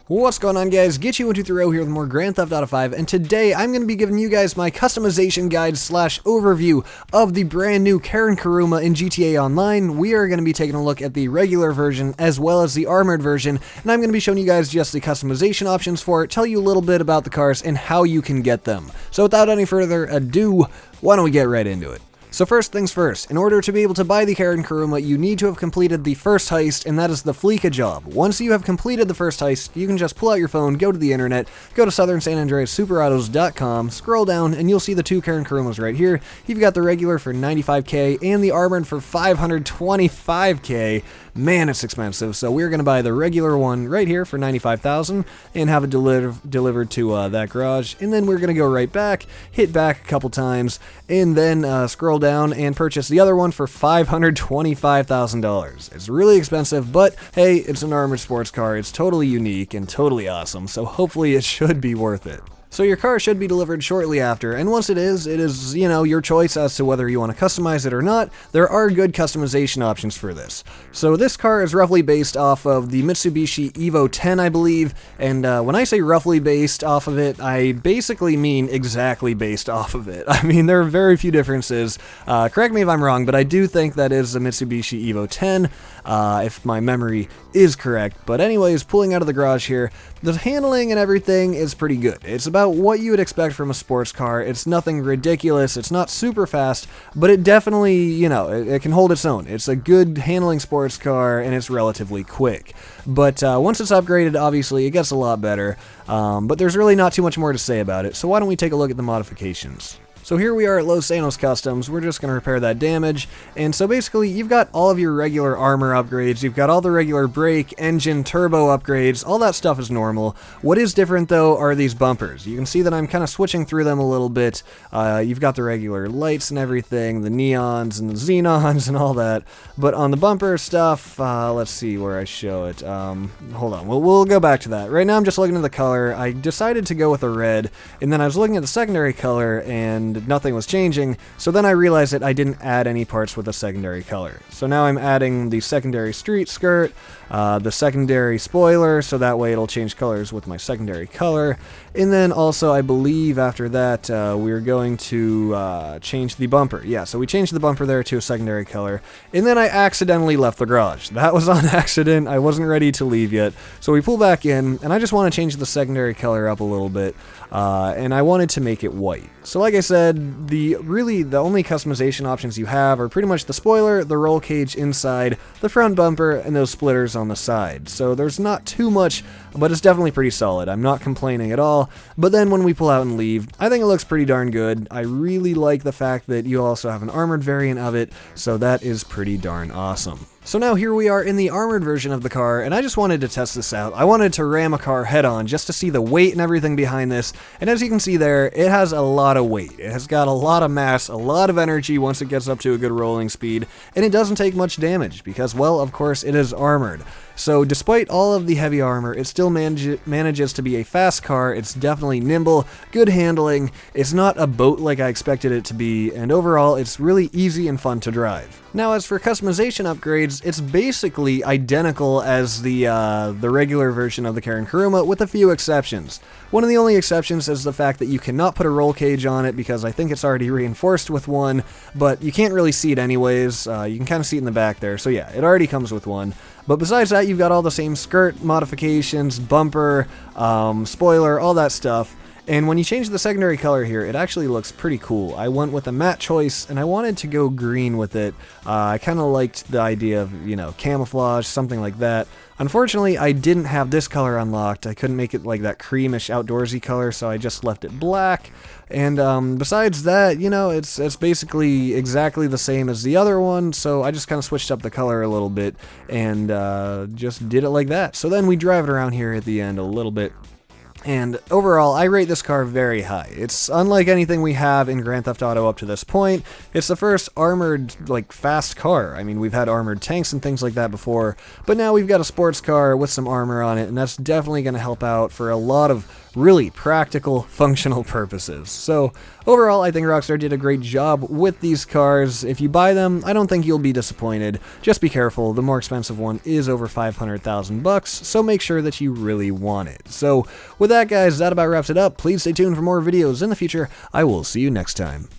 What's going on, guys? Get123 here with more Grand Theft Auto 5, and today I'm going to be giving you guys my customization guide slash overview of the brand new Karin Kuruma in GTA Online. We are going to be taking a look at the regular version as well as the armored version, and I'm going to be showing you guys just the customization options for it, tell you a little bit about the cars and how you can get them. So without any further ado, why don't we get right into it? So first things first, in order to be able to buy the Karin Kuruma, you need to have completed the first heist, and that is the Fleeca job. Once you have completed the first heist, you can just pull out your phone, go to the internet, go to southernsanandreassuperautos.com, scroll down, and you'll see the two Karin Kurumas right here. You've got the regular for $95K and the armored for $525K. Man, it's expensive, so we're going to buy the regular one right here for $95,000 and have it delivered to that garage, and then we're going to go right back, hit back a couple times, and then scroll down and purchase the other one for $525,000. It's really expensive, but hey, it's an armored sports car, it's totally unique and totally awesome, so hopefully it should be worth it. So your car should be delivered shortly after, and once it is, you know, your choice as to whether you want to customize it or not. There are good customization options for this. So this car is roughly based off of the Mitsubishi Evo 10, I believe, and when I say roughly based off of it, I basically mean exactly based off of it. I mean, there are very few differences. Correct me if I'm wrong, but I do think that is a Mitsubishi Evo 10, if my memory is correct. But anyways, pulling out of the garage here, the handling and everything is pretty good. It's about what you would expect from a sports car. It's nothing ridiculous, it's not super fast, but it definitely, you know, it can hold its own. It's a good handling sports car, and it's relatively quick. But once it's upgraded, obviously, it gets a lot better, but there's really not too much more to say about it, so why don't we take a look at the modifications. So here we are at Los Sanos Customs. We're just going to repair that damage. And so basically, you've got all of your regular armor upgrades. You've got all the regular brake, engine, turbo upgrades. All that stuff is normal. What is different, though, are these bumpers. You can see that I'm kind of switching through them a little bit. You've got the regular lights and everything, the neons and the xenons and all that. But on the bumper stuff, let's see where I show it. Hold on. We'll go back to that. Right now, I'm just looking at the color. I decided to go with a red, and then I was looking at the secondary color, and nothing was changing, so then I realized that I didn't add any parts with a secondary color. So now I'm adding the secondary street skirt, the secondary spoiler, so that way it'll change colors with my secondary color, and then also I believe after that we're going to change the bumper. Yeah, so we changed the bumper there to a secondary color, and then I accidentally left the garage. That was on accident. I wasn't ready to leave yet, so we pull back in, and I just want to change the secondary color up a little bit, and I wanted to make it white. So like I said, the only customization options you have are pretty much the spoiler, the roll cage inside, the front bumper, and those splitters on the side. So there's not too much, but it's definitely pretty solid. I'm not complaining at all. But then when we pull out and leave, I think it looks pretty darn good. I really like the fact that you also have an armored variant of it, so that is pretty darn awesome. So now here we are in the armored version of the car, and I just wanted to test this out. I wanted to ram a car head on just to see the weight and everything behind this, and as you can see there, it has a lot of weight. It has got a lot of mass, a lot of energy once it gets up to a good rolling speed, and it doesn't take much damage because, well, of course, it is armored. So despite all of the heavy armor, it still manages to be a fast car. It's definitely nimble, good handling, it's not a boat like I expected it to be, and overall it's really easy and fun to drive. Now as for customization upgrades, it's basically identical as the regular version of the Karin Kuruma with a few exceptions. One of the only exceptions is the fact that you cannot put a roll cage on it because I think it's already reinforced with one, but you can't really see it anyways. You can kind of see it in the back there, so yeah, it already comes with one. But besides that, you've got all the same skirt modifications, bumper, spoiler, all that stuff. And when you change the secondary color here, it actually looks pretty cool. I went with a matte choice, and I wanted to go green with it. I kind of liked the idea of, you know, camouflage, something like that. Unfortunately, I didn't have this color unlocked. I couldn't make it like that creamish outdoorsy color, so I just left it black. And besides that, you know, it's basically exactly the same as the other one, so I just kind of switched up the color a little bit and just did it like that. So then we drive it around here at the end a little bit. And overall, I rate this car very high. It's unlike anything we have in Grand Theft Auto up to this point. It's the first armored, like, fast car. I mean, we've had armored tanks and things like that before, but now we've got a sports car with some armor on it, and that's definitely going to help out for a lot of really practical, functional purposes. So, overall, I think Rockstar did a great job with these cars. If you buy them, I don't think you'll be disappointed. Just be careful, the more expensive one is over 500,000 bucks, so make sure that you really want it. So, with that, guys, that about wraps it up. Please stay tuned for more videos in the future. I will see you next time.